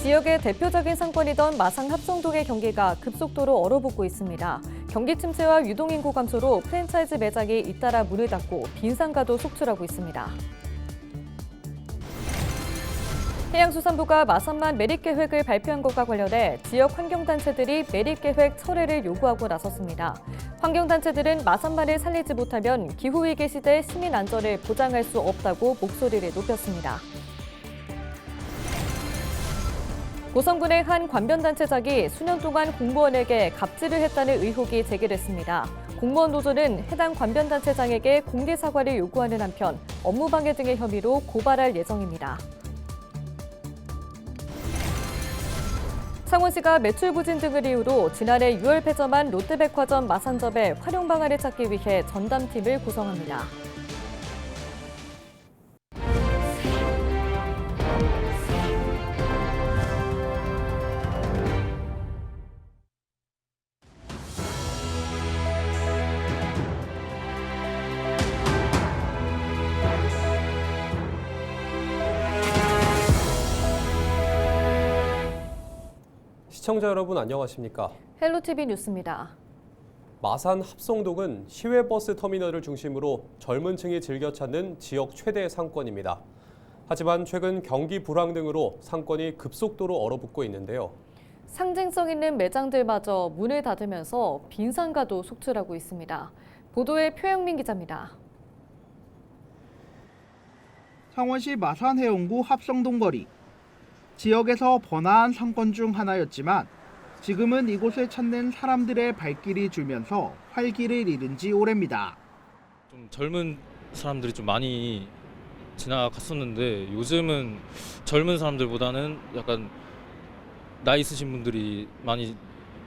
지역의 대표적인 상권이던 마산 합성동의 경기가 급속도로 얼어붙고 있습니다. 경기 침체와 유동인구 감소로 프랜차이즈 매장이 잇따라 문을 닫고 빈상가도 속출하고 있습니다. 해양수산부가 마산만 매립계획을 발표한 것과 관련해 지역 환경단체들이 매립계획 철회를 요구하고 나섰습니다. 환경단체들은 마산만을 살리지 못하면 기후위기 시대 시민 안전을 보장할 수 없다고 목소리를 높였습니다. 고성군의 한 관변단체장이 수년 동안 공무원에게 갑질을 했다는 의혹이 제기됐습니다. 공무원 노조는 해당 관변단체장에게 공개 사과를 요구하는 한편 업무방해 등의 혐의로 고발할 예정입니다. 창원시가 매출 부진 등을 이유로 지난해 6월 폐점한 롯데백화점 마산점의 활용 방안을 찾기 위해 전담팀을 구성합니다. 시청자 여러분 안녕하십니까? 헬로티비 뉴스입니다. 마산 합성동은 시외버스 터미널을 중심으로 젊은 층이 즐겨 찾는 지역 최대 상권입니다. 하지만 최근 경기 불황 등으로 상권이 급속도로 얼어붙고 있는데요. 상징성 있는 매장들마저 문을 닫으면서 빈상가도 속출하고 있습니다. 보도에 표영민 기자입니다. 창원시 마산해운구 합성동 거리. 지역에서 번화한 상권 중 하나였지만 지금은 이곳을 찾는 사람들의 발길이 줄면서 활기를 잃은 지 오래입니다. 좀 젊은 사람들이 좀 많이 지나갔었는데 요즘은 젊은 사람들보다는 약간 나이 있으신 분들이 많이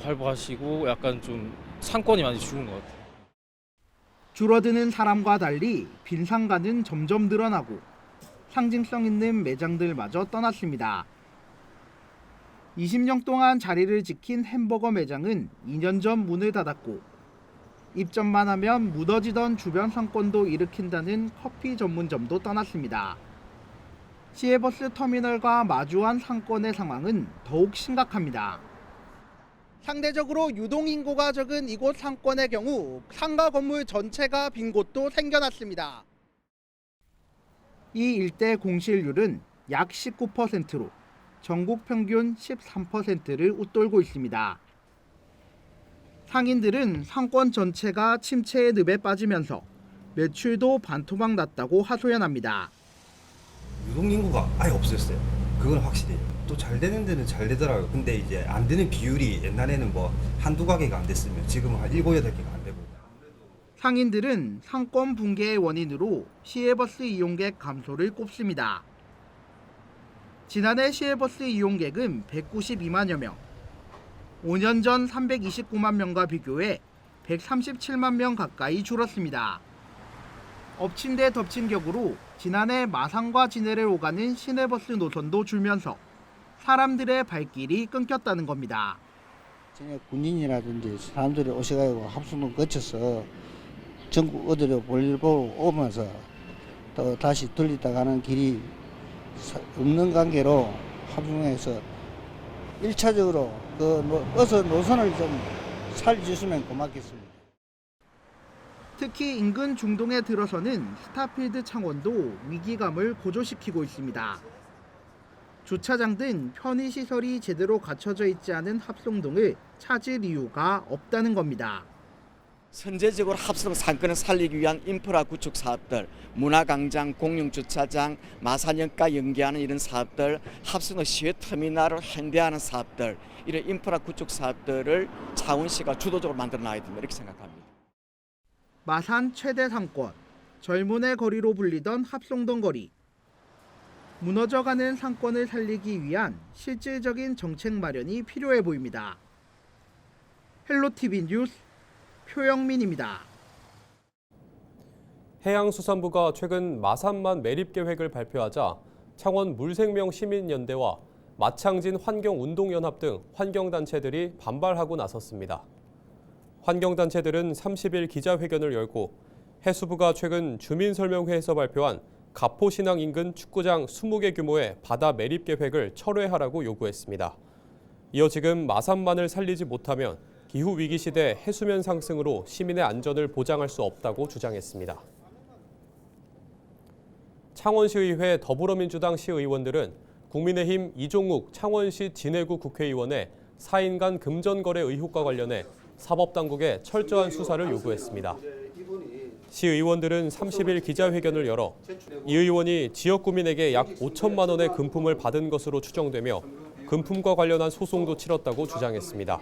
활보하시고 약간 좀 상권이 많이 죽은 것 같아요. 줄어드는 사람과 달리 빈상가는 점점 늘어나고 상징성 있는 매장들마저 떠났습니다. 20년 동안 자리를 지킨 햄버거 매장은 2년 전 문을 닫았고 입점만 하면 무너지던 주변 상권도 일으킨다는 커피 전문점도 떠났습니다. 시외버스 터미널과 마주한 상권의 상황은 더욱 심각합니다. 상대적으로 유동인구가 적은 이곳 상권의 경우 상가 건물 전체가 빈 곳도 생겨났습니다. 이 일대 공실률은 약 19%로 전국 평균 13%를 웃돌고 있습니다. 상인들은 상권 전체가 침체의 늪에 빠지면서 매출도 반토막 났다고 하소연합니다. 유동인구가 아예 없었어요. 그건 확실해요. 또 잘 되는 데는 잘 되더라고요. 근데 이제 안 되는 비율이 옛날에는 뭐 한두 가게가 안 됐으면 지금은 한 7, 8개가 안 되고. 상인들은 상권 붕괴의 원인으로 시외버스 이용객 감소를 꼽습니다. 지난해 시외버스 이용객은 192만여 명, 5년 전 329만 명과 비교해 137만 명 가까이 줄었습니다. 엎친 데 덮친 격으로 지난해 마산과 진해를 오가는 시내버스 노선도 줄면서 사람들의 발길이 끊겼다는 겁니다. 진해 군인이라든지 사람들이 오셔가지고 합성동 거쳐서 전국 어디로 볼일 보러 오면서 또 다시 돌리다 가는 길이 없는 관계로 합성동에서 1차적으로 그 버스 노선을 좀 살려주시면 고맙겠습니다. 특히 인근 중동에 들어서는 스타필드 창원도 위기감을 고조시키고 있습니다. 주차장 등 편의시설이 제대로 갖춰져 있지 않은 합성동을 찾을 이유가 없다는 겁니다. 선제적으로 합성 상권을 살리기 위한 인프라 구축 사업들, 문화광장, 공용주차장, 마산역과 연계하는 이런 사업들, 합성도 시외 터미널을 현대화하는 사업들, 이런 인프라 구축 사업들을 창원시가 주도적으로 만들어 놔야 된다 이렇게 생각합니다. 마산 최대 상권, 젊은의 거리로 불리던 합성동 거리. 무너져가는 상권을 살리기 위한 실질적인 정책 마련이 필요해 보입니다. 헬로티비 뉴스 표영민입니다. 해양수산부가 최근 마산만 매립 계획을 발표하자 창원 물생명 시민연대와 마창진 환경운동연합 등 환경단체들이 반발하고 나섰습니다. 환경단체들은 30일 기자회견을 열고 해수부가 최근 주민설명회에서 발표한 가포신항 인근 축구장 20개 규모의 바다 매립 계획을 철회하라고 요구했습니다. 이어 지금 마산만을 살리지 못하면 기후 위기 시대 해수면 상승으로 시민의 안전을 보장할 수 없다고 주장했습니다. 창원시의회 더불어민주당 시의원들은 국민의힘 이종욱 창원시 진해구 국회의원의 4인간 금전거래 의혹과 관련해 사법당국에 철저한 수사를 요구했습니다. 시의원들은 30일 기자회견을 열어 이 의원이 지역 구민에게 약 5천만 원의 금품을 받은 것으로 추정되며 금품과 관련한 소송도 치렀다고 주장했습니다.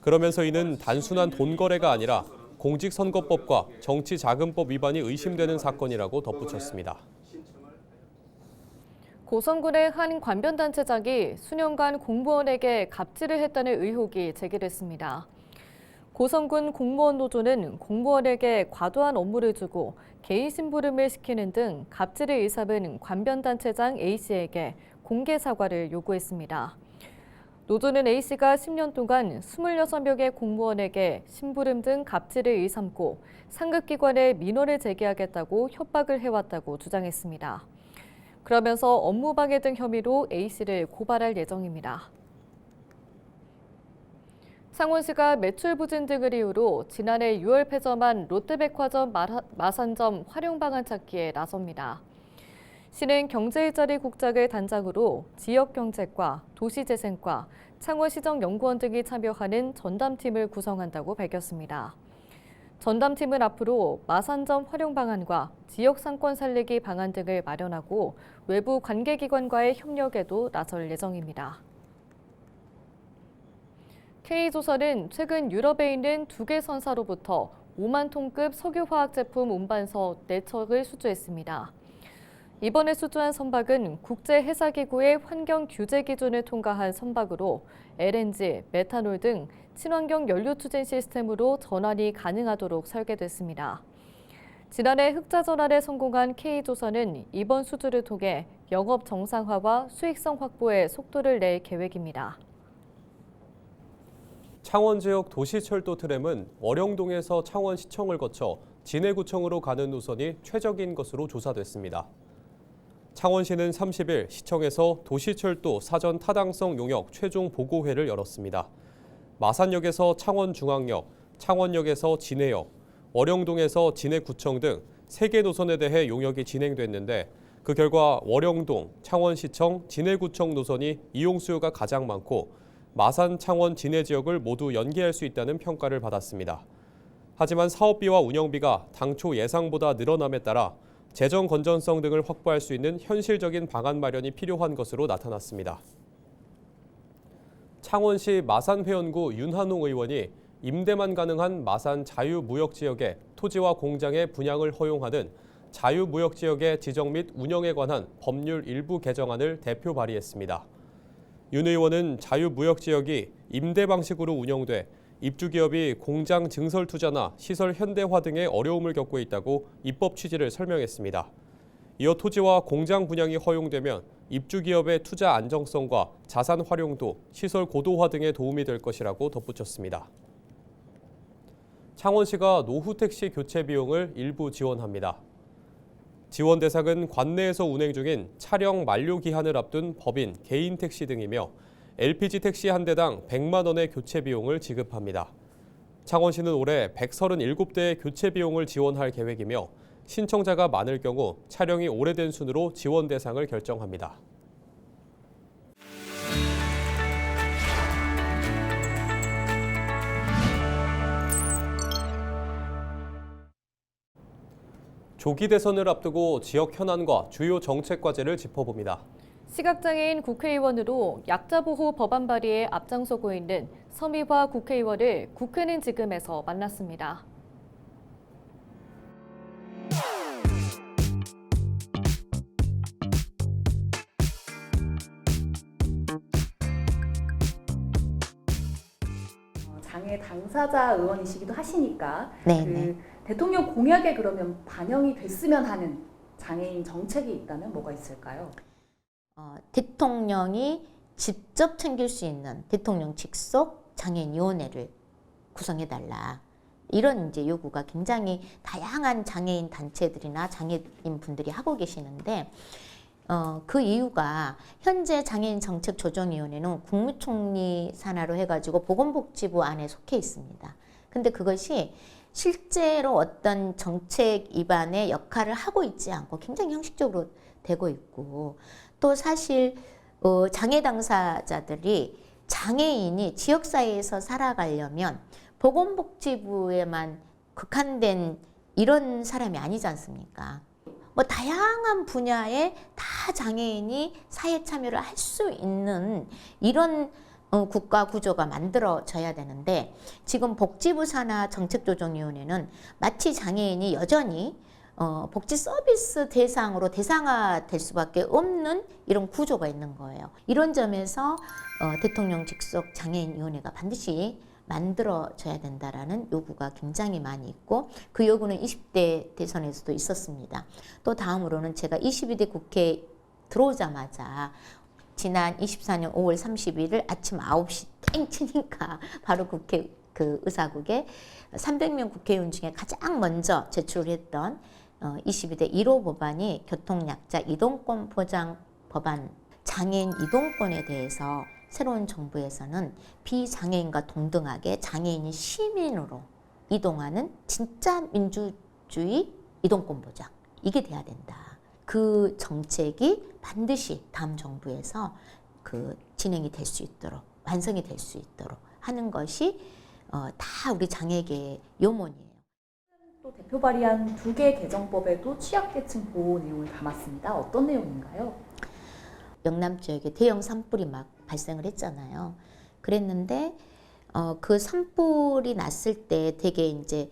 그러면서 이는 단순한 돈 거래가 아니라 공직선거법과 정치자금법 위반이 의심되는 사건이라고 덧붙였습니다. 고성군의 한 관변단체장이 수년간 공무원에게 갑질을 했다는 의혹이 제기됐습니다. 고성군 공무원 노조는 공무원에게 과도한 업무를 주고 개인 심부름을 시키는 등 갑질을 일삼은 관변단체장 A씨에게 공개 사과를 요구했습니다. 노조는 A씨가 10년 동안 26명의 공무원에게 심부름 등 갑질을 일삼고 상급기관에 민원을 제기하겠다고 협박을 해왔다고 주장했습니다. 그러면서 업무방해 등 혐의로 A씨를 고발할 예정입니다. 창원시가 매출 부진 등을 이유로 지난해 6월 폐점한 롯데백화점 마산점 활용 방안 찾기에 나섭니다. 시는 경제일자리 국장을 단장으로 지역경제과, 도시재생과, 창원시정연구원 등이 참여하는 전담팀을 구성한다고 밝혔습니다. 전담팀은 앞으로 마산점 활용 방안과 지역 상권 살리기 방안 등을 마련하고 외부 관계기관과의 협력에도 나설 예정입니다. K조선은 최근 유럽에 있는 2개 선사로부터 5만 톤급 석유화학 제품 운반서 4척을 수주했습니다. 이번에 수주한 선박은 국제해사기구의 환경 규제 기준을 통과한 선박으로 LNG, 메탄올 등 친환경 연료 추진 시스템으로 전환이 가능하도록 설계됐습니다. 지난해 흑자 전환에 성공한 K조선은 이번 수주를 통해 영업 정상화와 수익성 확보에 속도를 낼 계획입니다. 창원 지역 도시철도 트램은 월영동에서 창원시청을 거쳐 진해구청으로 가는 노선이 최적인 것으로 조사됐습니다. 창원시는 30일 시청에서 도시철도 사전 타당성 용역 최종 보고회를 열었습니다. 마산역에서 창원중앙역, 창원역에서 진해역, 월영동에서 진해구청 등 3개 노선에 대해 용역이 진행됐는데 그 결과 월영동, 창원시청, 진해구청 노선이 이용 수요가 가장 많고 마산, 창원, 진해 지역을 모두 연계할 수 있다는 평가를 받았습니다. 하지만 사업비와 운영비가 당초 예상보다 늘어남에 따라 재정 건전성 등을 확보할 수 있는 현실적인 방안 마련이 필요한 것으로 나타났습니다. 창원시 마산회원구 윤한홍 의원이 임대만 가능한 마산 자유무역지역의 토지와 공장의 분양을 허용하는 자유무역지역의 지정 및 운영에 관한 법률 일부 개정안을 대표 발의했습니다. 윤 의원은 자유무역지역이 임대 방식으로 운영돼 입주기업이 공장 증설 투자나 시설 현대화 등의 어려움을 겪고 있다고 입법 취지를 설명했습니다. 이어 토지와 공장 분양이 허용되면 입주기업의 투자 안정성과 자산 활용도, 시설 고도화 등에 도움이 될 것이라고 덧붙였습니다. 창원시가 노후택시 교체 비용을 일부 지원합니다. 지원 대상은 관내에서 운행 중인 촬영 만료 기한을 앞둔 법인, 개인 택시 등이며 LPG 택시 한 대당 100만 원의 교체 비용을 지급합니다. 창원시는 올해 137대의 교체 비용을 지원할 계획이며 신청자가 많을 경우 차량이 오래된 순으로 지원 대상을 결정합니다. 조기 대선을 앞두고 지역 현안과 주요 정책 과제를 짚어봅니다. 시각장애인 국회의원으로 약자보호 법안 발의에 앞장서고 있는 서미화 국회의원을 국회는 지금에서 만났습니다. 장애 당사자 의원이시기도 하시니까 네. 대통령 공약에 그러면 반영이 됐으면 하는 장애인 정책이 있다면 뭐가 있을까요? 대통령이 직접 챙길 수 있는 대통령 직속 장애인위원회를 구성해달라. 이런 이제 요구가 굉장히 다양한 장애인 단체들이나 장애인 분들이 하고 계시는데 그 이유가 현재 장애인 정책 조정위원회는 국무총리 산하로 해가지고 보건복지부 안에 속해 있습니다. 근데 그것이 실제로 어떤 정책 입안의 역할을 하고 있지 않고 굉장히 형식적으로 되고 있고, 또 사실 장애 당사자들이 장애인이 지역사회에서 살아가려면 보건복지부에만 국한된 이런 사람이 아니지 않습니까? 뭐 다양한 분야에 다 장애인이 사회 참여를 할 수 있는 이런 국가 구조가 만들어져야 되는데, 지금 복지부 산하 정책조정위원회는 마치 장애인이 여전히 복지 서비스 대상으로 대상화될 수밖에 없는 이런 구조가 있는 거예요. 이런 점에서 대통령 직속 장애인위원회가 반드시 만들어져야 된다라는 요구가 굉장히 많이 있고, 그 요구는 20대 대선에서도 있었습니다. 또 다음으로는 제가 22대 국회에 들어오자마자 지난 24년 5월 31일 아침 9시 땡 치니까 바로 국회 그 의사국에 300명 국회의원 중에 가장 먼저 제출했던 22대 1호 법안이 교통약자 이동권 보장 법안, 장애인 이동권에 대해서 새로운 정부에서는 비장애인과 동등하게 장애인이 시민으로 이동하는 진짜 민주주의 이동권 보장, 이게 돼야 된다. 그 정책이 반드시 다음 정부에서 그 진행이 될 수 있도록, 완성이 될 수 있도록 하는 것이 다 우리 장애계의 요원이에요. 또 대표 발의한 2개 개정법에도 취약계층 보호 내용을 담았습니다. 어떤 내용인가요? 영남 지역에 대형 산불이 막 발생을 했잖아요. 그랬는데 그 산불이 났을 때 되게 이제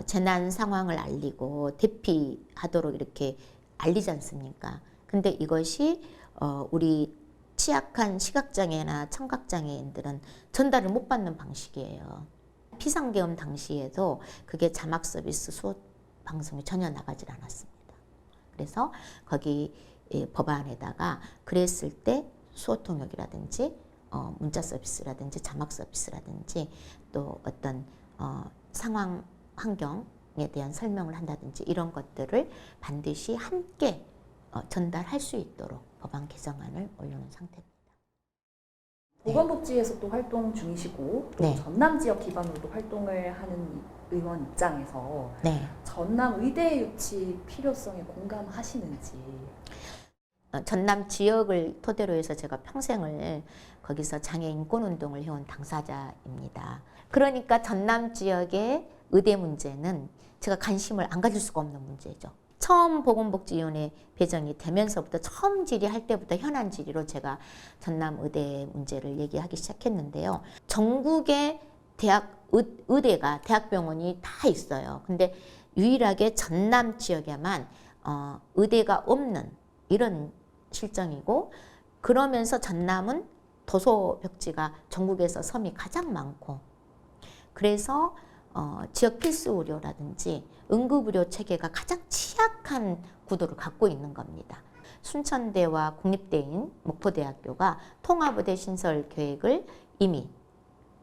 재난 상황을 알리고 대피하도록 이렇게 알리지 않습니까? 근데 이것이 우리 취약한 시각장애나 청각장애인들은 전달을 못 받는 방식이에요. 피상계엄 당시에도 그게 자막 서비스 수업 방송이 전혀 나가질 않았습니다. 그래서 거기 법안에다가 그랬을 때 수어 통역이라든지 문자 서비스라든지 자막 서비스라든지 또 어떤 상황 환경에 대한 설명을 한다든지 이런 것들을 반드시 함께 전달할 수 있도록 법안 개정안을 올려놓은 상태입니다. 보건복지에서 또 활동 중이시고 또 네. 전남 지역 기반으로도 활동을 하는 의원 입장에서 네. 전남 의대 유치 필요성에 공감하시는지. 전남 지역을 토대로 해서 제가 평생을 거기서 장애 인권 운동을 해온 당사자입니다. 그러니까 전남 지역의 의대 문제는 제가 관심을 안 가질 수가 없는 문제죠. 처음 보건복지위원회 배정이 되면서부터 처음 질의할 때부터 현안 질의로 제가 전남 의대 문제를 얘기하기 시작했는데요. 전국의 의대가 대학병원이 다 있어요. 근데 유일하게 전남 지역에만 의대가 없는 이런 실정이고, 그러면서 전남은 도소벽지가 전국에서 섬이 가장 많고, 그래서 지역 필수 의료라든지 응급의료 체계가 가장 취약한 구도를 갖고 있는 겁니다. 순천대와 국립대인 목포대학교가 통합의대 신설 계획을 이미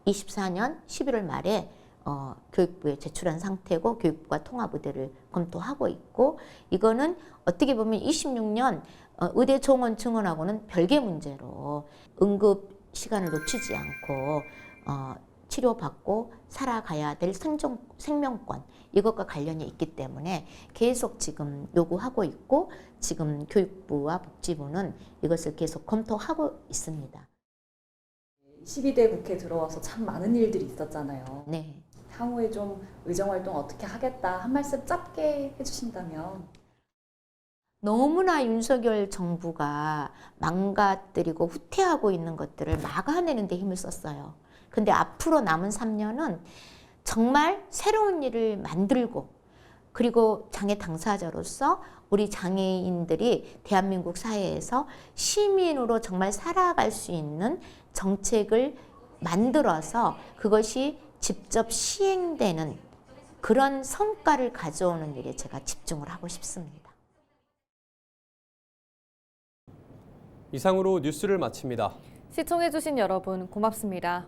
24년 11월 말에 교육부에 제출한 상태고, 교육부가 통합의대를 검토하고 있고, 이거는 어떻게 보면 26년 의대 정원 증원하고는 별개 문제로 응급 시간을 놓치지 않고 치료받고 살아가야 될 생명권, 이것과 관련이 있기 때문에 계속 지금 요구하고 있고, 지금 교육부와 복지부는 이것을 계속 검토하고 있습니다. 12대 국회 들어와서 참 많은 일들이 있었잖아요. 네. 향후에 좀 의정활동 어떻게 하겠다 한 말씀 짧게 해주신다면. 너무나 윤석열 정부가 망가뜨리고 후퇴하고 있는 것들을 막아내는 데 힘을 썼어요. 근데 앞으로 남은 3년은 정말 새로운 일을 만들고, 그리고 장애 당사자로서 우리 장애인들이 대한민국 사회에서 시민으로 정말 살아갈 수 있는 정책을 만들어서 그것이 직접 시행되는 그런 성과를 가져오는 일에 제가 집중을 하고 싶습니다. 이상으로 뉴스를 마칩니다. 시청해주신 여러분 고맙습니다.